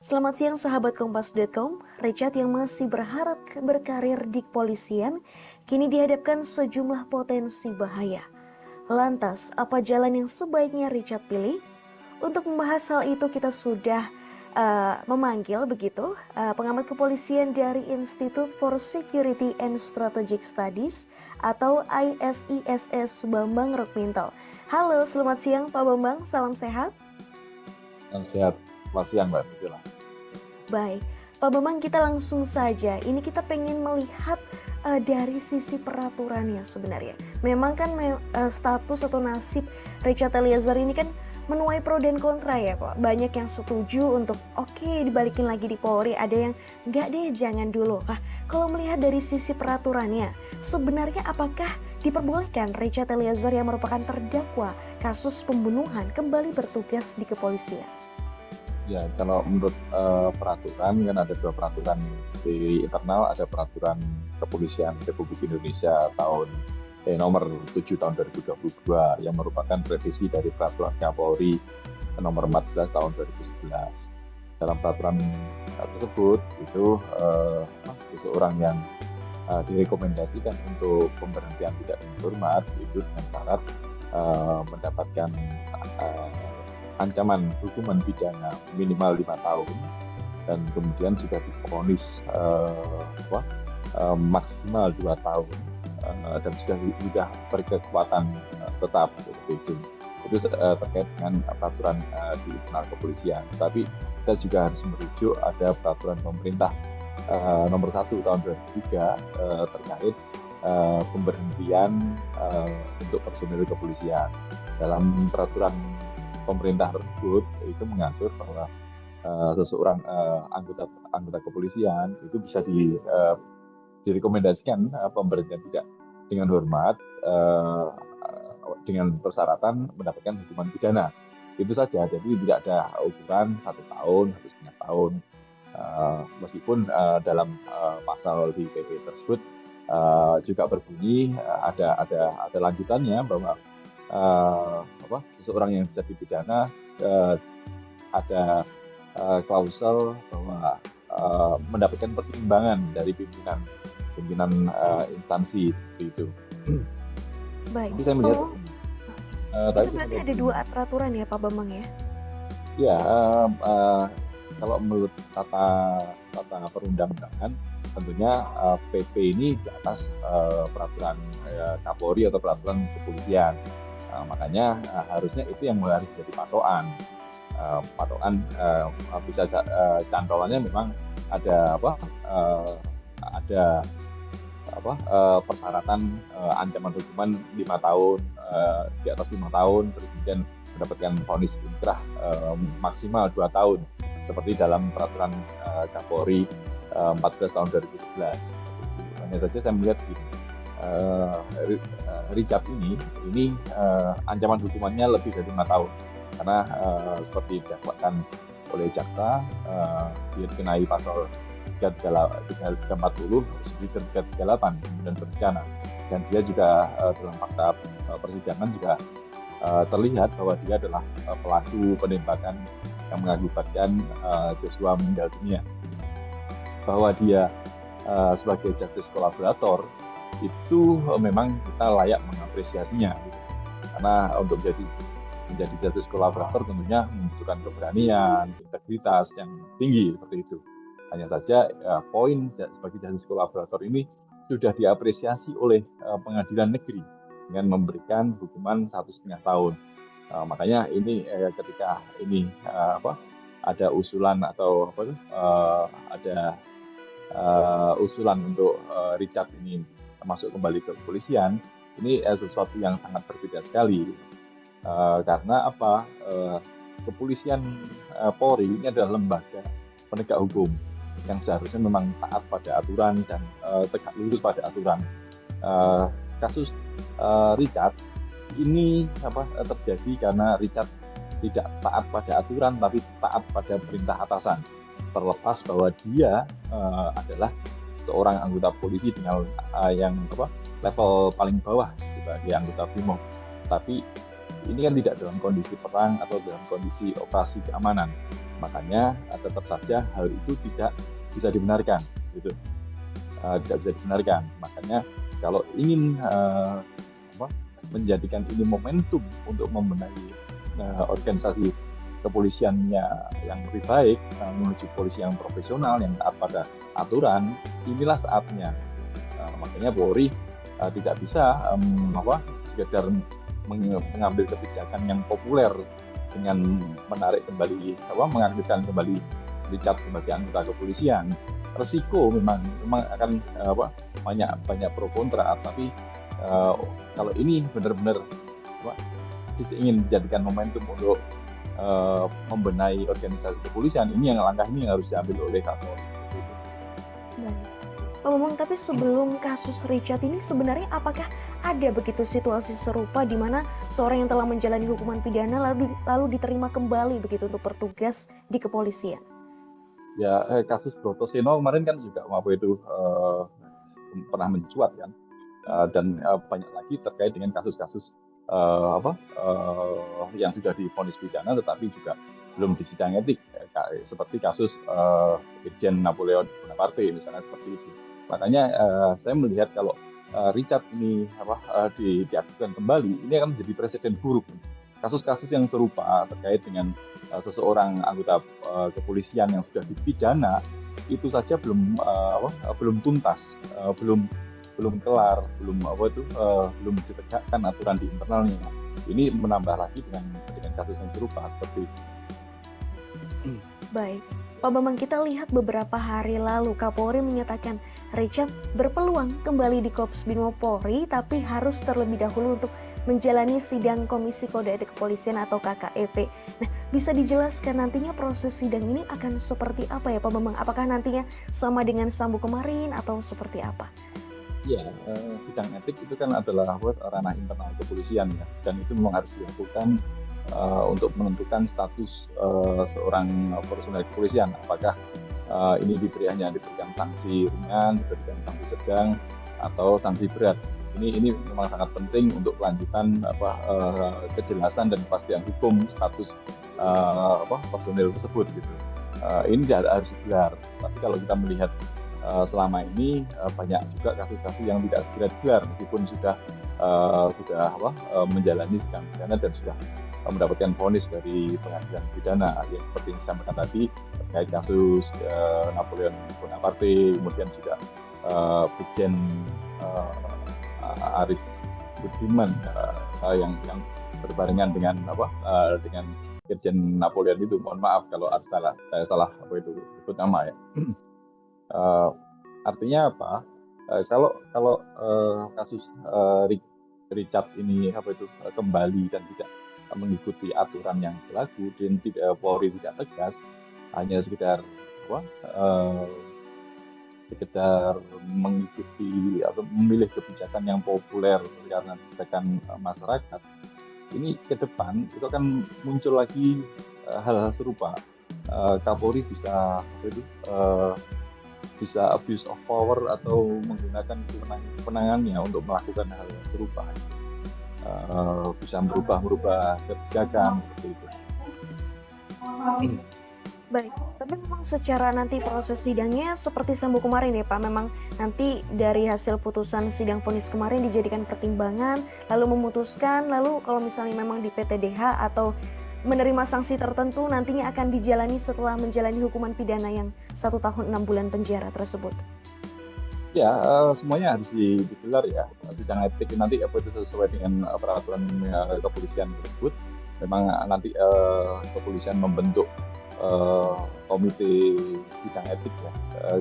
Selamat siang sahabat Kompas.com. Richard yang masih berharap berkarir di kepolisian kini dihadapkan sejumlah potensi bahaya. Lantas, apa jalan yang sebaiknya Richard pilih? Untuk membahas hal itu kita sudah memanggil pengamat kepolisian dari Institute for Security and Strategic Studies atau ISISS Bambang Rukminto. Halo, selamat siang Pak Bambang, salam sehat. Yang sehat. Selamat siang Mbak Priscilla. Baik, Pak Bambang, kita langsung saja. Ini kita pengen melihat dari sisi peraturannya sebenarnya. Memang kan status atau nasib Richard Eliezer ini kan menuai pro dan kontra ya Pak. Banyak yang setuju untuk oke, dibalikin lagi di Polri, ada yang enggak deh, jangan dulu. Nah, kalau melihat dari sisi peraturannya, sebenarnya apakah diperbolehkan Richard Eliezer yang merupakan terdakwa kasus pembunuhan kembali bertugas di kepolisian? Ya, kalau menurut peraturan kan ada dua peraturan di internal, ada peraturan Kepolisian Republik Indonesia nomor 7 tahun 2022 yang merupakan revisi dari peraturan Kapolri nomor 14 tahun 2011. Dalam peraturan tersebut itu seseorang yang direkomendasikan untuk pemberhentian tidak dengan hormat itu dengan syarat mendapatkan ancaman hukuman pidana minimal 5 tahun dan kemudian sudah divonis maksimal 2 tahun dan sudah berkekuatan tetap seperti itu. Itu terkait dengan peraturan di internal kepolisian. Tapi kita juga harus merujuk ada peraturan pemerintah nomor 1 tahun 2003 terkait pemberhentian untuk personil kepolisian. Dalam peraturan pemerintah tersebut itu mengatur bahwa seseorang anggota kepolisian itu bisa direkomendasikan pemberhentian tidak dengan hormat dengan persyaratan mendapatkan hukuman pidana. Itu saja, jadi tidak ada ukuran 1 tahun, 1,5 tahun. Meskipun dalam pasal di PP tersebut juga berbunyi ada lanjutannya bahwa seseorang yang sudah dipidana ada klausul bahwa mendapatkan pertimbangan dari pimpinan instansi seperti itu. Baik. Jadi saya melihat itu berarti ada 2 peraturan ya Pak Bambang ya? Ya, kalau menurut tata perundang-undangan tentunya PP ini di atas peraturan Kapolri atau peraturan kepolisian. Makanya harusnya itu yang harus jadi patokan. Bisa cantolannya memang ada persyaratan ancaman hukuman 5 tahun di atas 5 tahun terus kemudian mendapatkan vonis inkrah maksimal 2 tahun seperti dalam peraturan Kapolri 14 tahun 2011. Hanya saja saya melihat begini, Richard ini ancaman hukumannya lebih dari 5 tahun karena seperti didakwakan oleh jaksa dia dikenai pasal 340 subsidi 338 dan berencana, dan dia juga dalam fakta persidangan juga terlihat bahwa dia adalah pelaku penembakan yang mengakibatkan Joshua meninggal dunia. Bahwa dia sebagai justice kolaborator itu memang kita layak mengapresiasinya gitu. Karena untuk menjadi justice kolaborator tentunya membutuhkan keberanian, integritas yang tinggi seperti itu. Hanya saja poin sebagai justice kolaborator ini sudah diapresiasi oleh pengadilan negeri dengan memberikan hukuman 1,5 tahun. Makanya ini ketika ini ada usulan atau ada usulan untuk Richard ini masuk kembali ke kepolisian, ini sesuatu yang sangat berbeda sekali. Karena kepolisian Polri ini adalah lembaga penegak hukum yang seharusnya memang taat pada aturan dan tegak lurus pada aturan. Kasus Richard ini terjadi karena Richard tidak taat pada aturan tapi taat pada perintah atasan. Terlepas bahwa dia adalah seorang anggota polisi dengan yang level paling bawah sebagai anggota BRIMOB, tapi ini kan tidak dalam kondisi perang atau dalam kondisi operasi keamanan. Makanya tetap saja hal itu tidak bisa dibenarkan, gitu. Tidak bisa dibenarkan. Makanya kalau ingin menjadikan ini momentum untuk membenahi organisasi kepolisiannya yang lebih baik, menuju polisi yang profesional, yang taat pada aturan, inilah saatnya. Makanya Polri tidak bisa sekedar mengambil kebijakan yang populer dengan menarik kembali, mengaktifkan kembali Richard sebagai anggota kepolisian. Resiko memang akan banyak pro kontra, tapi kalau ini benar-benar ingin dijadikan momentum untuk membenahi organisasi kepolisian, ini langkah ini yang harus diambil oleh Kapolri. Baik. Pak Bambang, tapi sebelum kasus Richard ini sebenarnya apakah ada begitu situasi serupa di mana seorang yang telah menjalani hukuman pidana lalu diterima kembali begitu untuk bertugas di kepolisian? Ya, kasus Broto Seno kemarin kan juga pernah mencuat kan, dan banyak lagi terkait dengan kasus-kasus yang sudah divonis pidana tetapi juga belum disidang etik, seperti kasus Irjen Napoleon Bonaparte misalnya, seperti itu. Makanya saya melihat kalau Richard ini diaktifkan kembali, ini akan menjadi presiden buruk. Kasus-kasus yang serupa terkait dengan seseorang anggota kepolisian yang sudah dipidana itu saja belum tuntas, belum kelar, belum ditegakkan aturan di internalnya. Ini menambah lagi dengan kasus yang serupa seperti itu. Baik, Pak Bambang, kita lihat beberapa hari lalu Kapolri menyatakan Richard berpeluang kembali di Korps Brimob Polri, tapi harus terlebih dahulu untuk menjalani sidang Komisi Kode Etik Kepolisian atau KKEP. Nah, bisa dijelaskan nantinya proses sidang ini akan seperti apa ya Pak Bambang? Apakah nantinya sama dengan Sambo kemarin atau seperti apa? Ya, sidang etik itu kan adalah ranah internal kepolisian ya, dan itu memang harus dilakukan untuk menentukan status seorang personel kepolisian, apakah ini diberikan sanksi ringan, diberikan sanksi sedang, atau sanksi berat. Ini memang sangat penting untuk kelanjutan kejelasan dan kepastian hukum status personel tersebut gitu. Ini harus digelar. Tapi kalau kita melihat selama ini banyak juga kasus-kasus yang tidak segera digelar meskipun sudah menjalani sidang pidana dan sudah mendapatkan vonis dari pengadilan pidana, yang seperti yang disampaikan tadi terkait kasus Napoleon Bonaparte, kemudian juga Brigjen Aris Budiman yang berbarengan dengan dengan Irjen Napoleon itu. Mohon maaf kalau saya salah sebut nama ya. Artinya apa? Kalau kasus Richard ini kembali dan tidak mengikuti aturan yang berlaku dan Polri tidak tegas, hanya sekedar mengikuti atau memilih kebijakan yang populer karena desakan masyarakat, ini ke depan itu akan muncul lagi hal-hal serupa. Kapolri bisa abuse of power atau menggunakan kewenangannya untuk melakukan hal yang serupa. Bisa merubah kebijakan seperti itu. Baik, tapi memang secara nanti proses sidangnya seperti Sambo kemarin ya Pak, memang nanti dari hasil putusan sidang vonis kemarin dijadikan pertimbangan, lalu memutuskan, lalu kalau misalnya memang di PTDH atau menerima sanksi tertentu nantinya akan dijalani setelah menjalani hukuman pidana yang 1 tahun 6 bulan penjara tersebut. Ya, semuanya harus digelar ya. Sidang etik nanti itu sesuai dengan peraturan kepolisian tersebut. Memang nanti kepolisian membentuk komite sidang etik ya,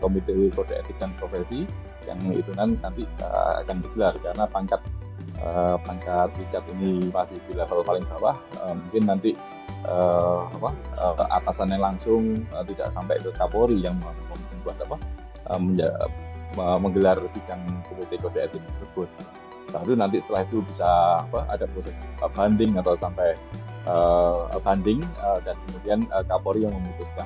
komite kode etik dan profesi, yang itu nanti akan digelar karena pangkat Richard ini masih di level paling bawah. Mungkin nanti atasannya langsung tidak sampai ke Kapolri yang membuat menggelar sidang komite kode etik tersebut. Lalu nanti setelah itu bisa ada proses banding atau sampai banding dan kemudian Kapolri yang memutuskan.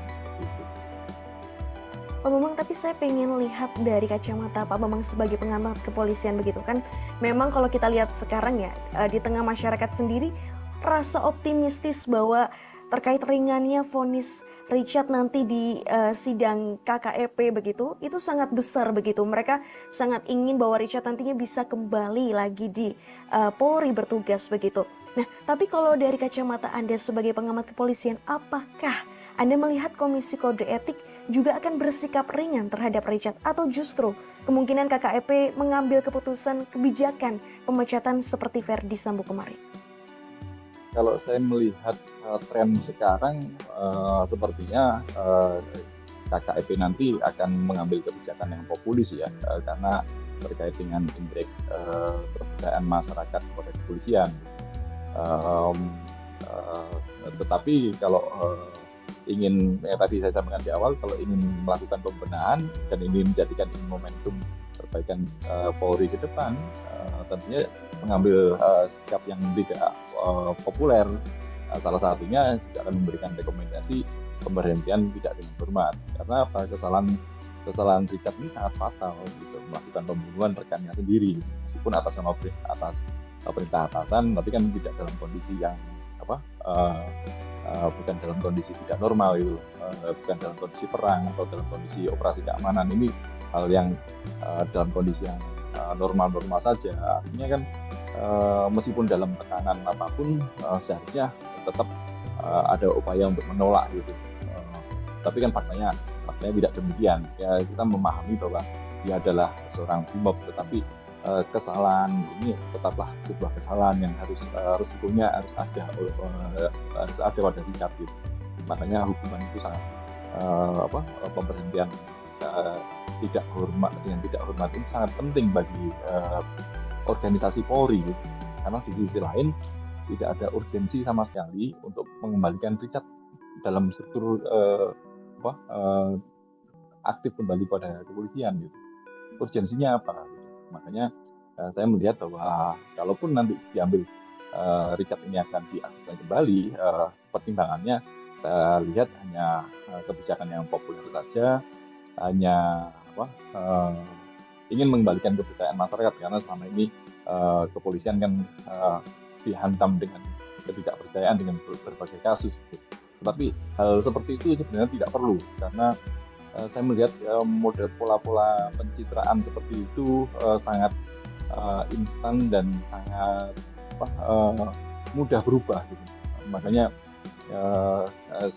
Pak Bambang, tapi saya pengen lihat dari kacamata Pak Bambang sebagai pengamat kepolisian begitu kan. Memang kalau kita lihat sekarang ya di tengah masyarakat sendiri rasa optimistis bahwa terkait ringannya vonis Richard nanti di sidang KKEP begitu, itu sangat besar begitu. Mereka sangat ingin bahwa Richard nantinya bisa kembali lagi di Polri bertugas begitu. Nah, tapi kalau dari kacamata Anda sebagai pengamat kepolisian, apakah Anda melihat Komisi Kode Etik juga akan bersikap ringan terhadap Richard, atau justru kemungkinan KKEP mengambil keputusan kebijakan pemecatan seperti Verdi Sambo kemarin? Kalau saya melihat tren sekarang, sepertinya KKEP nanti akan mengambil kebijakan yang populis ya, karena terkait dengan indeks kepercayaan masyarakat kepada kepolisian. Tetapi kalau ingin, tadi saya sampaikan di awal, kalau ingin melakukan pembenahan dan ini menjadikan ini momentum perbaikan Polri ke depan, tentunya mengambil sikap yang tidak populer. Salah satunya juga akan memberikan rekomendasi pemberhentian tidak dengan hormat. Karena apa? Kesalahan Richard ini sangat fatal, gitu, melakukan pembunuhan rekannya sendiri, meskipun atas perintah atasan, tapi kan tidak dalam kondisi yang bukan dalam kondisi tidak normal, itu bukan dalam kondisi perang atau dalam kondisi operasi keamanan. Ini hal yang dalam kondisi yang normal-normal saja. Artinya kan meskipun dalam tekanan apapun, seharusnya tetap ada upaya untuk menolak gitu. Tapi kan faktanya tidak demikian. Ya, kita memahami bahwa dia adalah seorang brimob, tetapi kesalahan ini tetaplah sebuah kesalahan yang harus resikonya harus ada pada Richard gitu. Makanya hukuman itu sangat pemberhentian tidak hormat ini sangat penting bagi organisasi Polri gitu. Karena di sisi lain tidak ada urgensi sama sekali untuk mengembalikan Richard dalam struktur aktif kembali pada kepolisian gitu. Urgensinya apa gitu. Makanya saya melihat bahwa kalaupun nanti diambil Richard ini akan diaktifkan kembali, pertimbangannya saya lihat hanya kebijakan yang populer saja, hanya ingin mengembalikan kepercayaan masyarakat, karena selama ini kepolisian kan dihantam dengan ketidakpercayaan dengan berbagai kasus. Tetapi hal seperti itu sebenarnya tidak perlu, karena saya melihat model pola-pola pencitraan seperti itu sangat instan dan sangat mudah berubah gitu. Makanya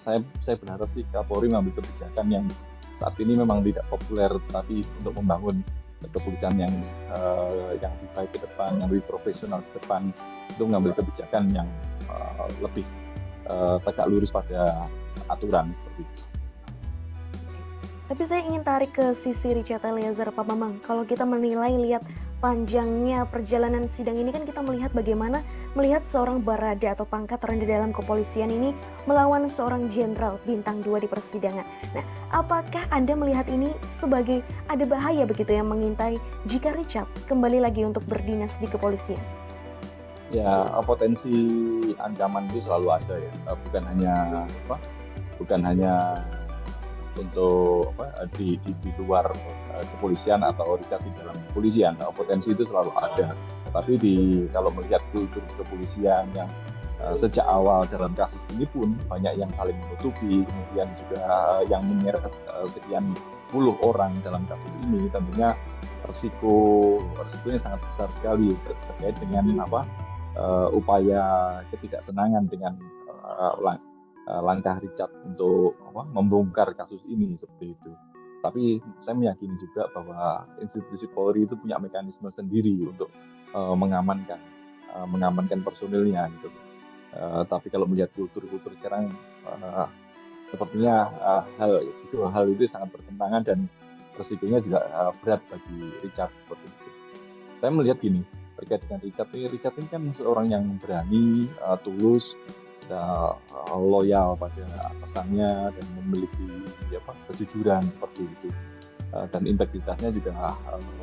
saya berharap sih Kapolri mengambil kebijakan yang saat ini memang tidak populer, tapi untuk membangun kepolisian yang lebih baik ke depan, yang lebih profesional ke depan, untuk mengambil kebijakan yang lebih tegak lurus pada aturan seperti itu. Tapi saya ingin tarik ke sisi Richard Eliezer, Pak Bambang. Kalau kita menilai lihat panjangnya perjalanan sidang ini, kan kita melihat bagaimana melihat seorang barada atau pangkat terendah dalam kepolisian ini melawan seorang jenderal bintang 2 di persidangan. Nah, apakah Anda melihat ini sebagai ada bahaya begitu yang mengintai jika Richard kembali lagi untuk berdinas di kepolisian? Ya, potensi ancaman itu selalu ada ya. Bukan hanya untuk di luar kepolisian atau Richard di dalam kepolisian. Potensi itu selalu ada. Tapi kalau melihat kultur kepolisian yang sejak awal dalam kasus ini pun banyak yang saling menutupi, kemudian juga yang menyeret sekian puluh orang dalam kasus ini, tentunya resikonya sangat besar sekali terkait dengan upaya ketidaksenangan dengan langkah Richard untuk membongkar kasus ini seperti itu. Tapi saya meyakini juga bahwa institusi Polri itu punya mekanisme sendiri untuk mengamankan personilnya gitu. Tapi kalau melihat kultur sekarang, sepertinya hal itu sangat bertentangan dan resikonya juga berat bagi Richard seperti itu. Saya melihat gini, terkait dengan Richard ini kan seorang yang berani, tulus, loyal pada atasannya dan memiliki kejujuran seperti itu, dan integritasnya juga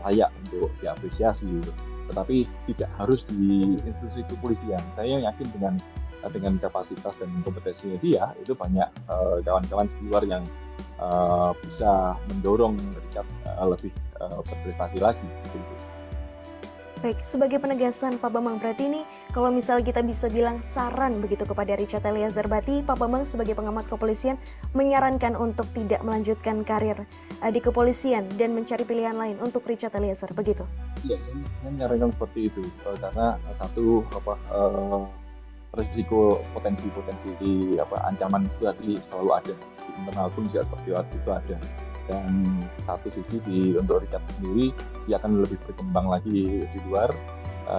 layak untuk diapresiasi. Tetapi tidak harus di institusi kepolisian. Saya yakin dengan kapasitas dan kompetensinya dia, itu banyak kawan-kawan di luar yang bisa mendorong Richard lebih berprestasi lagi. Gitu. Baik, sebagai penegasan Pak Bambang, berarti ini kalau misal kita bisa bilang saran begitu kepada Richard Eliezer, berarti Pak Bambang sebagai pengamat kepolisian menyarankan untuk tidak melanjutkan karir di kepolisian dan mencari pilihan lain untuk Richard Eliezer, begitu? Iya, saya menyarankan seperti itu, karena satu resiko potensi ancaman itu tadi selalu ada, di internal pun juga seperti itu ada. Dan satu sisi untuk Richard sendiri, dia akan lebih berkembang lagi di luar,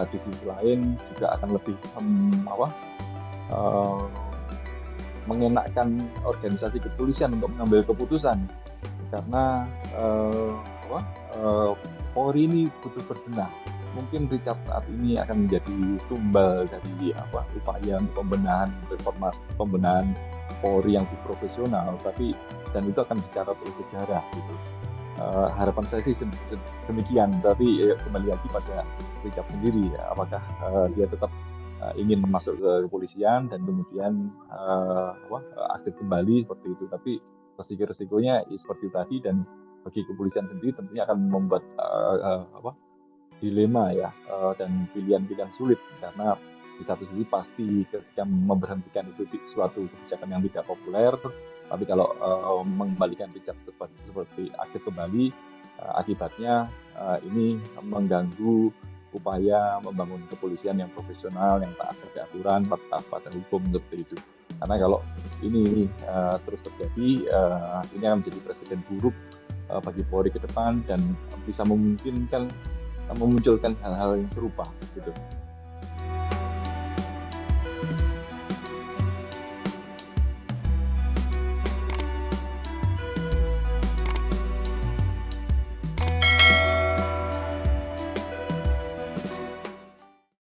di sisi lain juga akan lebih mengenakkan organisasi kepolisian untuk mengambil keputusan, karena Polri ini butuh berbenah. Mungkin Richard saat ini akan menjadi tumbal dari upaya untuk reformasi pembenahan Polri yang profesional, dan itu akan bicara terus sejarah gitu. Harapan saya sih demikian, tapi kembali lagi pada Richard sendiri, apakah dia tetap ingin masuk ke kepolisian dan kemudian aktif kembali seperti itu. Tapi resikonya seperti tadi, dan bagi kepolisian sendiri tentunya akan membuat dilema ya, dan pilihan-pilihan sulit, karena di satu sisi pasti ketika memberhentikan itu suatu kebijakan yang tidak populer, tapi kalau mengembalikan Richard seperti aktif kembali, akibatnya ini mengganggu upaya membangun kepolisian yang profesional, yang taat pada aturan, taat pada hukum seperti itu. Karena kalau ini terus terjadi, ini akan menjadi presiden buruk bagi Polri ke depan, dan bisa memunculkan hal-hal yang serupa gitu.